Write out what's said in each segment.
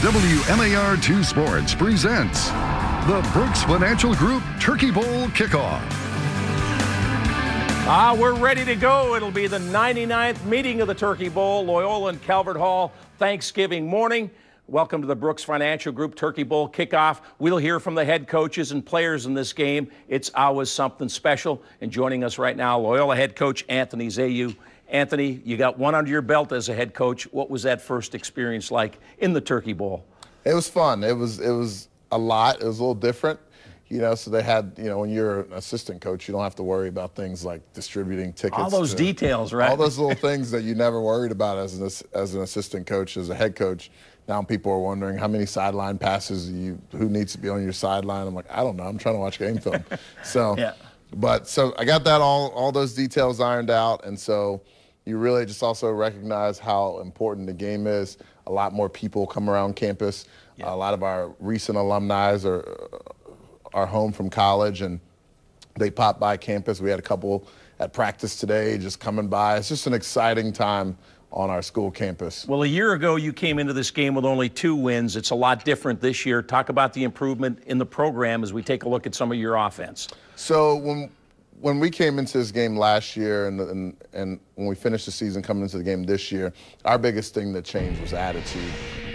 WMAR-2 Sports presents the Brooks Financial Group Turkey Bowl Kickoff. We're ready to go. It'll be the 99th meeting of the Turkey Bowl, Loyola and Calvert Hall, Thanksgiving morning. Welcome to the Brooks Financial Group Turkey Bowl Kickoff. We'll hear from the head coaches and players in this game. It's always something special. And joining us right now, Loyola head coach Anthony Zayu. Anthony, you got one under your belt as a head coach. What was that first experience like in the Turkey Bowl? It was fun. It was a lot. It was a little different, so they had, when you're an assistant coach, you don't have to worry about things like distributing tickets. All those details, right? All those little things that you never worried about as an assistant coach, as a head coach. Now people are wondering how many sideline passes who needs to be on your sideline. I'm like, I don't know. I'm trying to watch game film. So, yeah. So I got that all those details ironed out, and so you really just also recognize how important the game is. A lot more people come around campus. Yeah. A lot of our recent alumni are home from college, and they pop by campus. We had a couple at practice today just coming by. It's just an exciting time on our school campus. Well, a year ago, you came into this game with only 2 wins. It's a lot different this year. Talk about the improvement in the program as we take a look at some of your offense. So when we came into this game last year and when we finished the season coming into the game this year, our biggest thing that changed was attitude.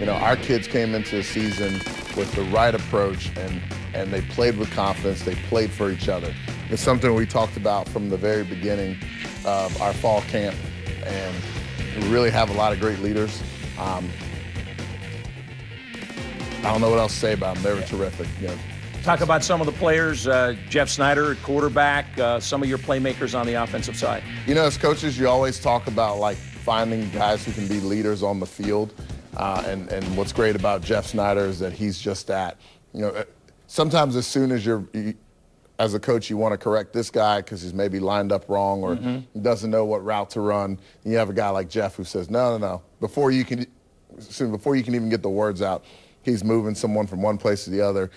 Our kids came into the season with the right approach, and they played with confidence. They played for each other. It's something we talked about from the very beginning of our fall camp, and we really have a lot of great leaders. I don't know what else to say about them. They were terrific. Talk about some of the players, Jeff Snider at quarterback, some of your playmakers on the offensive side. As coaches, you always talk about finding guys who can be leaders on the field. And what's great about Jeff Snider is that he's just that. Sometimes as soon as as a coach, you want to correct this guy because he's maybe lined up wrong or doesn't know what route to run. And you have a guy like Jeff who says, no. Before you can even get the words out, he's moving someone from one place to the other,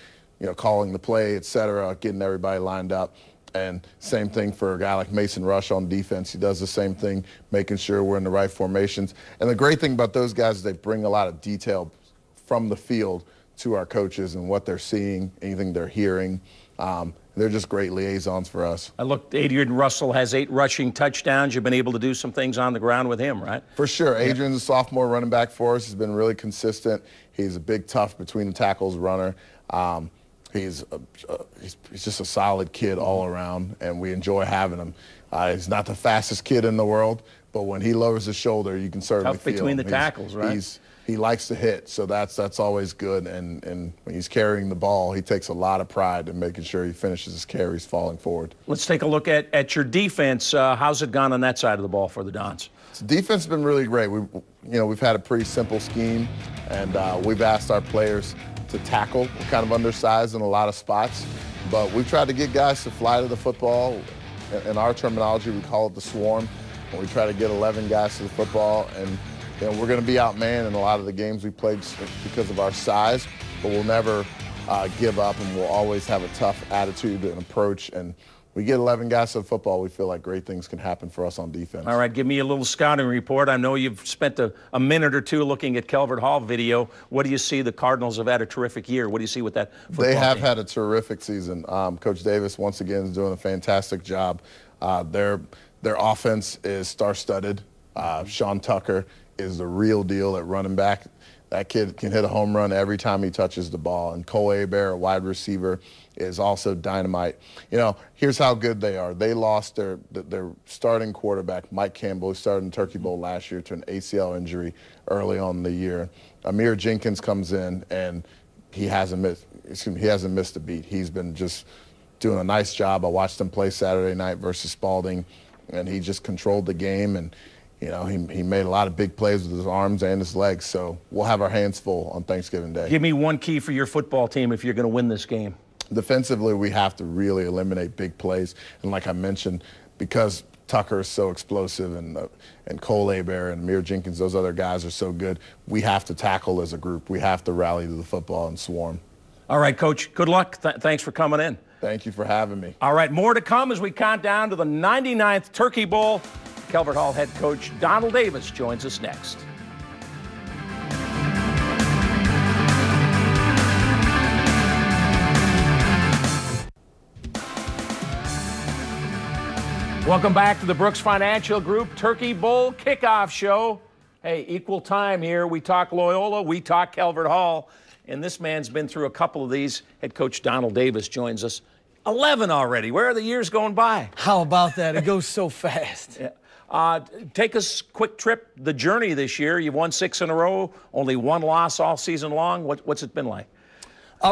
calling the play, et cetera, getting everybody lined up. And same thing for a guy like Mason Rush on defense. He does the same thing, making sure we're in the right formations. And the great thing about those guys is they bring a lot of detail from the field to our coaches and what they're seeing, anything they're hearing. They're just great liaisons for us. I looked, Adrian Russell has 8 rushing touchdowns. You've been able to do some things on the ground with him, right? For sure. Adrian's a sophomore running back for us. He's been really consistent. He's a big, tough between the tackles runner. He's just a solid kid all around, and we enjoy having him. He's not the fastest kid in the world, but when he lowers his shoulder, you can certainly feel between the tackles, right? He likes to hit, so that's always good. And when he's carrying the ball, he takes a lot of pride in making sure he finishes his carries falling forward. Let's take a look at your defense. How's it gone on that side of the ball for the Dons? So defense has been really great. We've had a pretty simple scheme, and we've asked our players to tackle. We're kind of undersized in a lot of spots, but we've tried to get guys to fly to the football. In our terminology, we call it the swarm. And we try to get 11 guys to the football, and we're going to be outmanned in a lot of the games we played because of our size, but we'll never give up, and we'll always have a tough attitude and approach. And we get 11 guys to the football, we feel like great things can happen for us on defense. All right, give me a little scouting report. I know you've spent a minute or 2 looking at Calvert Hall video. What do you see? The Cardinals have had a terrific year. What do you see with that football They have team? had a terrific season. Coach Davis, once again, is doing a fantastic job. Their offense is star-studded. Sean Tucker is the real deal at running back. That kid can hit a home run every time he touches the ball. And Cole Hebert, a wide receiver, is also dynamite. Here's how good they are. They lost their starting quarterback, Mike Campbell, who started in the Turkey Bowl last year, to an ACL injury early on in the year. Amir Jenkins comes in, and he hasn't missed a beat. He's been just doing a nice job. I watched him play Saturday night versus Spalding, and he just controlled the game. And he made a lot of big plays with his arms and his legs, so we'll have our hands full on Thanksgiving Day. Give me one key for your football team if you're going to win this game. Defensively, we have to really eliminate big plays. And like I mentioned, because Tucker is so explosive and Cole Hebert and Amir Jenkins, those other guys are so good, we have to tackle as a group. We have to rally to the football and swarm. All right, Coach, good luck. Thanks for coming in. Thank you for having me. All right, more to come as we count down to the 99th Turkey Bowl. Calvert Hall head coach Donald Davis joins us next. Welcome back to the Brooks Financial Group Turkey Bowl Kickoff Show. Hey, equal time here. We talk Loyola, we talk Calvert Hall, and this man's been through a couple of these. Head coach Donald Davis joins us. 11 already. Where are the years going by? How about that? It goes so fast. Yeah. Take us quick trip, the journey this year. You've won 6 in a row, only 1 loss all season long. What's it been like?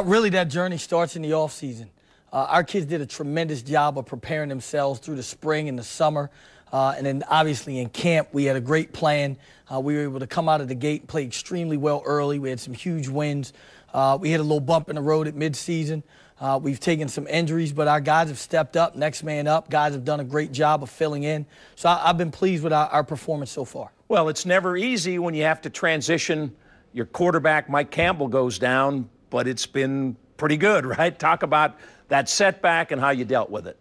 Really, that journey starts in the offseason. Our kids did a tremendous job of preparing themselves through the spring and the summer. And then obviously in camp, we had a great plan. We were able to come out of the gate and play extremely well early. We had some huge wins. We hit a little bump in the road at midseason. We've taken some injuries, but our guys have stepped up, next man up. Guys have done a great job of filling in. So I've been pleased with our performance so far. Well, it's never easy when you have to transition. Your quarterback, Mike Campbell, goes down, but it's been pretty good, right? Talk about that setback and how you dealt with it.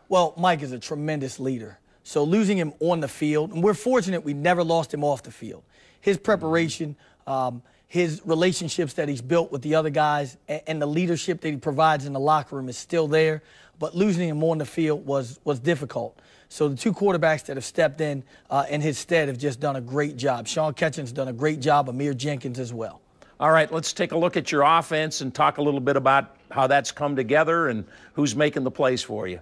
Well, Mike is a tremendous leader. So losing him on the field, and we're fortunate we never lost him off the field. His preparation, his relationships that he's built with the other guys, and the leadership that he provides in the locker room is still there. But losing him on the field was difficult. So the 2 quarterbacks that have stepped in his stead have just done a great job. Sean Ketchin's done a great job, Amir Jenkins as well. All right, let's take a look at your offense and talk a little bit about how that's come together and who's making the plays for you.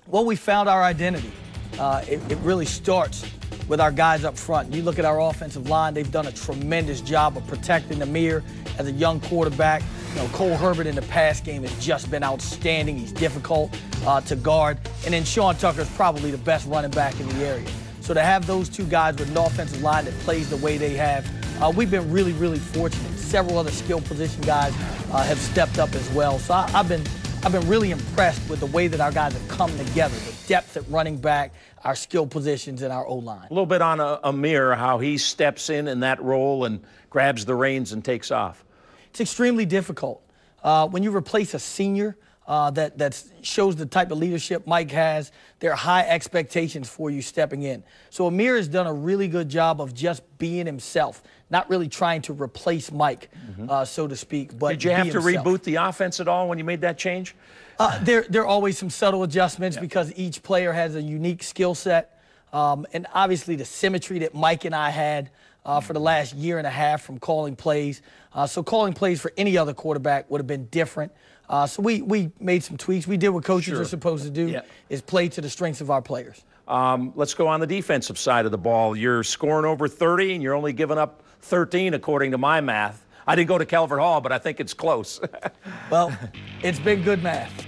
Well, we found our identity. It really starts with our guys up front. You look at our offensive line, they've done a tremendous job of protecting Amir as a young quarterback. You know, Cole Herbert in the pass game has just been outstanding. He's difficult to guard. And then Sean Tucker is probably the best running back in the area. So to have those 2 guys with an offensive line that plays the way they have, we've been really, really fortunate. Several other skill position guys have stepped up as well. So I've been really impressed with the way that our guys have come together, the depth at running back, our skill positions, and our O-line. A little bit on Amir, how he steps in that role and grabs the reins and takes off. It's extremely difficult. When you replace a senior that shows the type of leadership Mike has, there are high expectations for you stepping in. So Amir has done a really good job of just being himself, not really trying to replace Mike, so to speak. But did you have to reboot the offense at all when you made that change? There are always some subtle adjustments because each player has a unique skill set. And obviously the symmetry that Mike and I had for the last year and a half from calling plays. So calling plays for any other quarterback would have been different. So we made some tweaks. We did what coaches are supposed to do, is play to the strengths of our players. Let's go on the defensive side of the ball. You're scoring over 30, and you're only giving up 13 according to my math. I didn't go to Calvert Hall, but I think it's close. Well, it's been good math.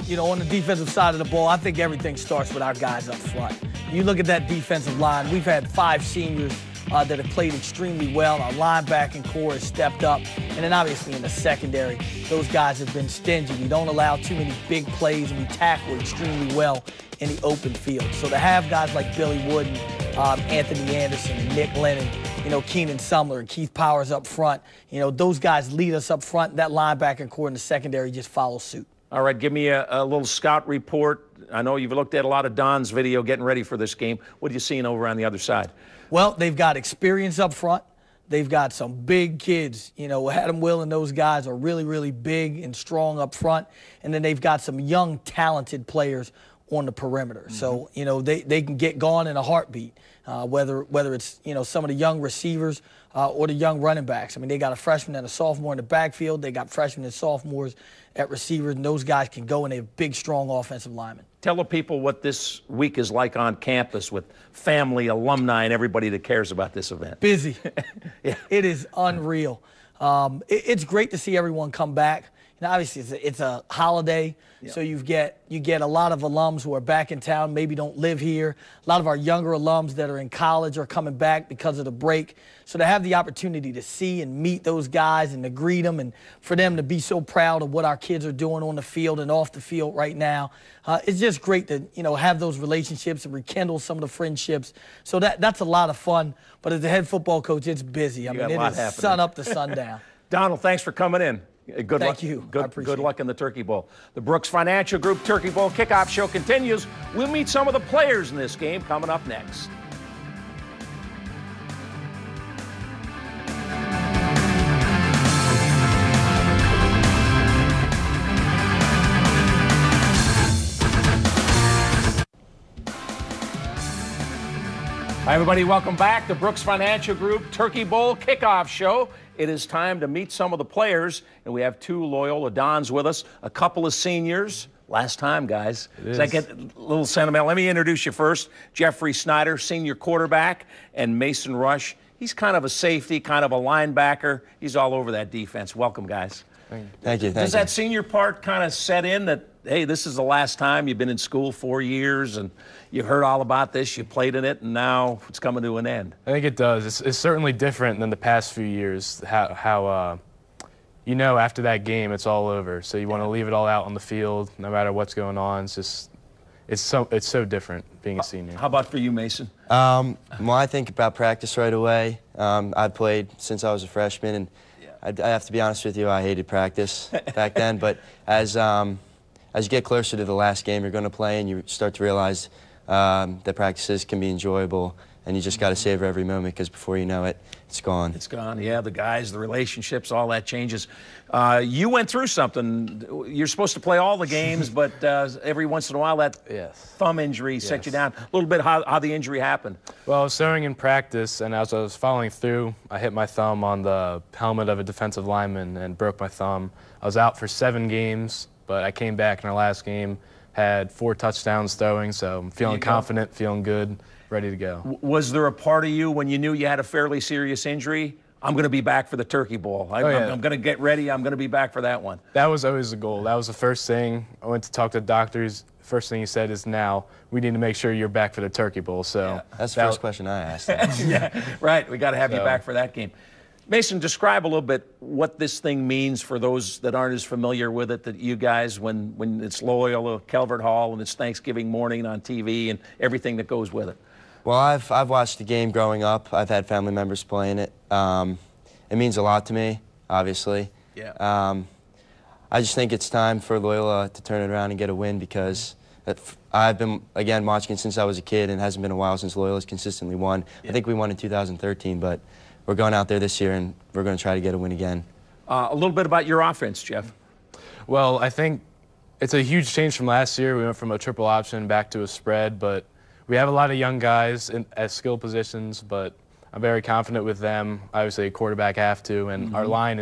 You know, on the defensive side of the ball, I think everything starts with our guys up front. You look at that defensive line, we've had 5 seniors that have played extremely well. Our linebacking core has stepped up. And then obviously in the secondary, those guys have been stingy. We don't allow too many big plays, and we tackle extremely well in the open field. So to have guys like Billy Wooden, Anthony Anderson, and Nick Lennon, you know, Keenan Sumler and Keith Powers up front, you know, those guys lead us up front. That linebacking core in the secondary just follows suit. All right, give me a little scout report. I know you've looked at a lot of Don's video getting ready for this game. What are you seeing over on the other side? Well, they've got experience up front. They've got some big kids. You know, Adam Will and those guys are really, really big and strong up front. And then they've got some young, talented players on the perimeter. So, you know, they can get gone in a heartbeat, whether it's, you know, some of the young receivers or the young running backs. I mean, they got a freshman and a sophomore in the backfield. They got freshmen and sophomores at receivers, and those guys can go, and they have big, strong offensive linemen. Tell the people what this week is like on campus with family, alumni, and everybody that cares about this event. Busy. It is unreal. It's great to see everyone come back. And obviously, it's a holiday, so you get a lot of alums who are back in town, maybe don't live here. A lot of our younger alums that are in college are coming back because of the break. So to have the opportunity to see and meet those guys and to greet them, and for them to be so proud of what our kids are doing on the field and off the field right now, it's just great to, you know, have those relationships and rekindle some of the friendships. So that's a lot of fun. But as a head football coach, it's busy. I mean, it is sun up to sundown. Donald, thanks for coming in. Good luck. Thank you. Good luck in the Turkey Bowl. The Brooks Financial Group Turkey Bowl Kickoff Show continues. We'll meet some of the players in this game coming up next. Hi, everybody. Welcome back to Brooks Financial Group Turkey Bowl Kickoff Show. It is time to meet some of the players, and we have two Loyola Dons with us, a couple of seniors. Last time, guys. Does that get a little sentimental? Let me introduce you first. Jeffrey Snider, senior quarterback, and Mason Rush. He's kind of a safety, kind of a linebacker. He's all over that defense. Welcome, guys. Thank you. Does that senior part kind of set in that, hey, this is the last time you've been in school 4 years and you heard all about this, you played in it, and now it's coming to an end? I think it does. It's certainly different than the past few years, how you know, after that game, it's all over. So you want to leave it all out on the field, no matter what's going on. It's so different being a senior. How about for you, Mason? Well, I think about practice right away. I've played since I was a freshman, and I have to be honest with you, I hated practice back then. But as you get closer to the last game you're going to play, and you start to realize that practices can be enjoyable, and you just got to savor every moment, because before you know it, it's gone. It's gone. Yeah, the guys, the relationships, all that changes. You went through something. You're supposed to play all the games, but every once in a while that thumb injury set you down. A little bit how the injury happened. Well, I was throwing in practice, and as I was following through, I hit my thumb on the helmet of a defensive lineman and broke my thumb. I was out for 7 games, but I came back in our last game, had 4 touchdowns throwing, so I'm feeling confident, feeling good, ready to go. Was there a part of you when you knew you had a fairly serious injury? I'm going to be back for the Turkey Bowl. I'm going to get ready. I'm going to be back for that one. That was always the goal. That was the first thing. I went to talk to the doctors. First thing he said is, now we need to make sure you're back for the Turkey Bowl. So that's the first question I asked. Yeah, right. We got to have you back for that game. Mason, describe a little bit what this thing means for those that aren't as familiar with it, that you guys, when it's Loyola, Calvert Hall, and it's Thanksgiving morning on TV and everything that goes with it. Well, I've watched the game growing up. I've had family members playing it. It means a lot to me, obviously. Yeah. I just think it's time for Loyola to turn it around and get a win, because I've been, again, watching it since I was a kid, and it hasn't been a while since Loyola's consistently won. Yeah. I think we won in 2013, but we're going out there this year, and we're going to try to get a win again. A little bit about your offense, Jeff. Well, I think it's a huge change from last year. We went from a triple option back to a spread, but we have a lot of young guys at skill positions, but I'm very confident with them. Obviously, a quarterback have to, and our line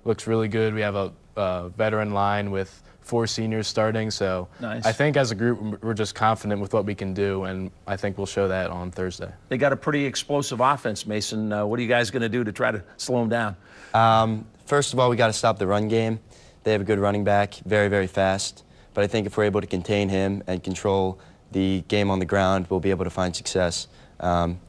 looks really good. We have a veteran line with 4 seniors starting, so I think as a group we're just confident with what we can do, and I think we'll show that on Thursday. They got a pretty explosive offense, Mason. What are you guys going to do to try to slow them down? First of all, we got to stop the run game. They have a good running back, very, very fast, but I think if we're able to contain him and control the game on the ground, we'll be able to find success,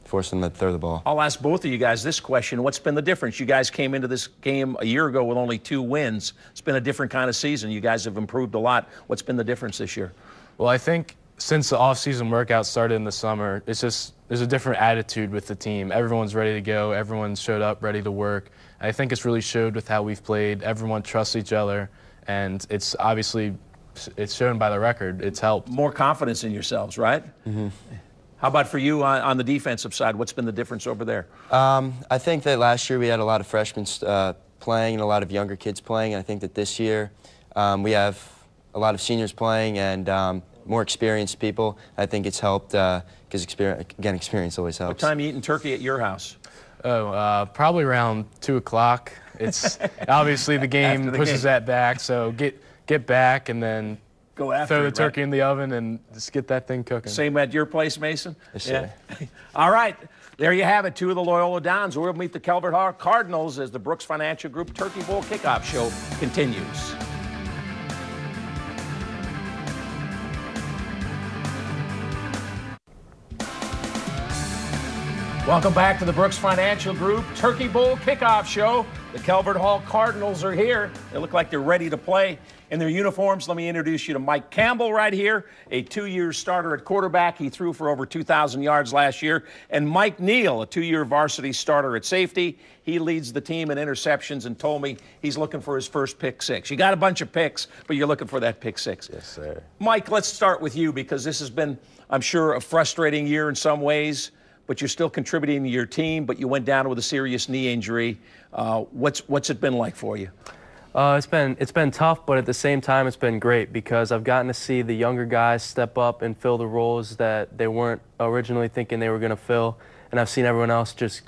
force them to throw the ball. I'll ask both of you guys this question. What's been the difference? You guys came into this game a year ago with only 2 wins. It's been a different kind of season. You guys have improved a lot. What's been the difference this year? Well, I think since the off-season workout started in the summer, there's a different attitude with the team. Everyone's ready to go. Everyone showed up ready to work. I think it's really showed with how we've played. Everyone trusts each other, and it's obviously shown by the record. It's helped. More confidence in yourselves, right? How about for you on the defensive side? What's been the difference over there? I think that last year we had a lot of freshmen playing and a lot of younger kids playing. And I think that this year we have a lot of seniors playing and more experienced people. I think it's helped because experience always helps. What time are you eating turkey at your house? Oh, probably around 2 o'clock. It's obviously the game pushes that back, so get back and then go after throw the turkey in the oven and just get that thing cooking. Same at your place, Mason? Yes, sir. Yeah. All right. There you have it, 2 of the Loyola Dons. We'll meet the Calvert Hall Cardinals as the Brooks Financial Group Turkey Bowl Kickoff Show continues. Welcome back to the Brooks Financial Group Turkey Bowl Kickoff Show. The Calvert Hall Cardinals are here. They look like they're ready to play in their uniforms. Let me introduce you to Mike Campbell right here, a 2-year starter at quarterback. He threw for over 2,000 yards last year. And Mike Neal, a 2-year varsity starter at safety. He leads the team in interceptions and told me he's looking for his first pick 6. You got a bunch of picks, but you're looking for that pick 6. Yes, sir. Mike, let's start with you because this has been, I'm sure, a frustrating year in some ways, but you're still contributing to your team, but you went down with a serious knee injury. What's it been like for you? It's been tough, but at the same time, it's been great because I've gotten to see the younger guys step up and fill the roles that they weren't originally thinking they were going to fill. and I've seen everyone else just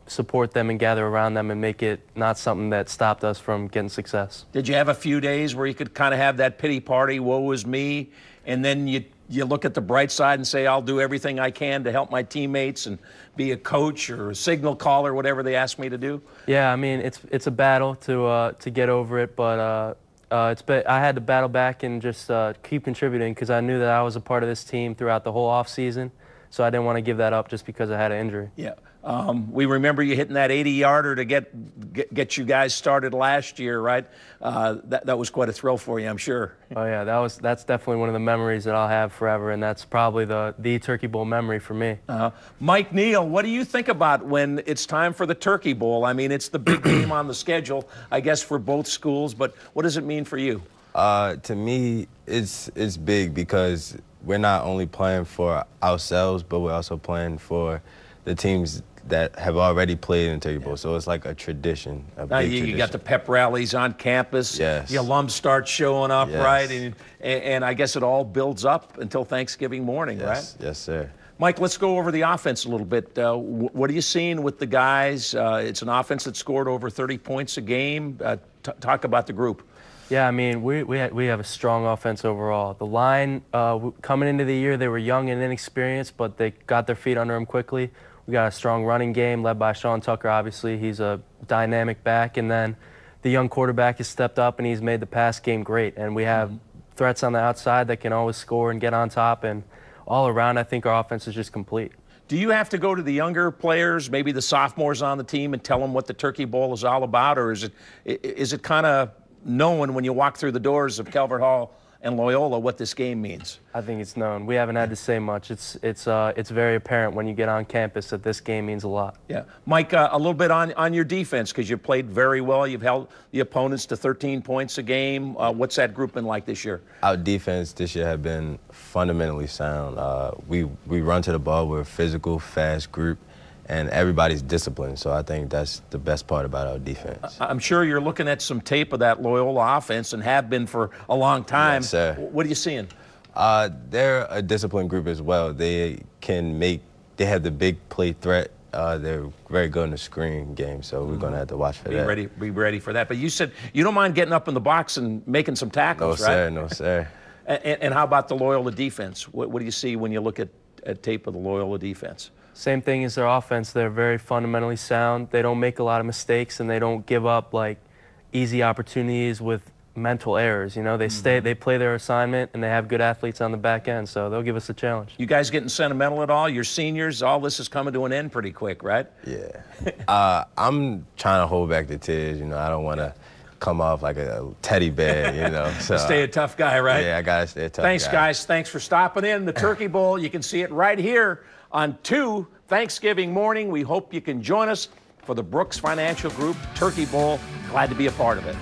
support them and gather around them and make it not something that stopped us from getting success. Did you have a few days where you could kind of have that pity party, woe is me, and then you look at the bright side and say, I'll do everything I can to help my teammates and be a coach or a signal caller, whatever they ask me to do? Yeah, I mean, it's a battle to get over it, but I had to battle back and just keep contributing because I knew that I was a part of this team throughout the whole offseason, so I didn't want to give that up just because I had an injury. Yeah. We remember you hitting that 80-yarder to get you guys started last year, right? That was quite a thrill for you, I'm sure. Oh yeah, that's definitely one of the memories that I'll have forever, and that's probably the Turkey Bowl memory for me. Mike Neal, what do you think about when it's time for the Turkey Bowl? I mean, it's the big game on the schedule, I guess, for both schools, but what does it mean for you? To me, it's big because we're not only playing for ourselves, but we're also playing for the teams that have already played in the Turkey Bowl. So it's like a tradition, a big tradition. You got the pep rallies on campus. Yes. The alums start showing up, right? And I guess it all builds up until Thanksgiving morning, right? Yes, sir. Mike, let's go over the offense a little bit. What are you seeing with the guys? It's an offense that scored over 30 points a game. Talk about the group. Yeah, I mean, we have a strong offense overall. The line, coming into the year, they were young and inexperienced, but they got their feet under them quickly. We got a strong running game led by Sean Tucker, obviously. He's a dynamic back. And then the young quarterback has stepped up, and he's made the pass game great. And we have threats on the outside that can always score and get on top. And all around, I think our offense is just complete. Do you have to go to the younger players, maybe the sophomores on the team, and tell them what the Turkey Bowl is all about? Or is it kind of known when you walk through the doors of Calvert Hall and Loyola what this game means? I think it's known. We haven't had to say much. It's very apparent when you get on campus that this game means a lot. Yeah. Mike, a little bit on your defense, because you played very well. You've held the opponents to 13 points a game. What's that group been like this year? Our defense this year has been fundamentally sound. We run to the ball. We're a physical, fast group, and everybody's disciplined. So I think that's the best part about our defense. I'm sure you're looking at some tape of that Loyola offense and have been for a long time. Yes, sir. What are you seeing? They're a disciplined group as well. They have the big play threat. They're very good in the screen game, so we're going to have to watch for that. Be ready for that. But you said you don't mind getting up in the box and making some tackles, right? No, sir. And how about the Loyola defense? What do you see when you look at tape of the Loyola defense? Same thing as their offense. They're very fundamentally sound. They don't make a lot of mistakes, and they don't give up like easy opportunities with mental errors. You know, they play their assignment, and they have good athletes on the back end, so they'll give us a challenge. You guys getting sentimental at all? You're seniors. All this is coming to an end pretty quick, right? Yeah. I'm trying to hold back the tears. You know, I don't want to come off like a teddy bear, you know. So, stay a tough guy, right? Yeah, I got to stay a tough guy. Thanks, guys. Thanks for stopping in. The Turkey Bowl, you can see it right here on Thanksgiving morning. We hope you can join us for the Brooks Financial Group Turkey Bowl. Glad to be a part of it.